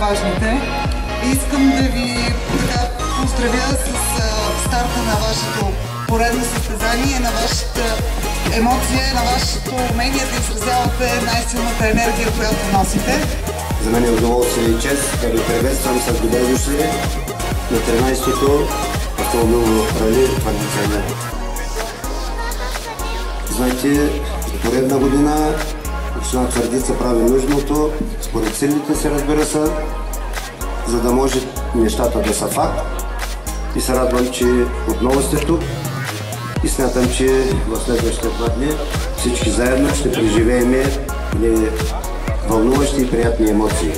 най-важните. Искам да ви поздравя с старта на вашето поредно състезание, на вашата емоция, на вашето умение да изразявате най-силната енергия, която носите. За мен е удоволствие и чест да ви приветствам с добре дошли на 13-то автомобилно рали Твърдица. Знаете, за поредна година община Твърдица прави нужното, според силите се, разбира се, за да може нещата да са факт. И се радвам, че отново сте тук и смятам, че в следващите 2 дни всички заедно ще преживеем вълнуващи и приятни емоции.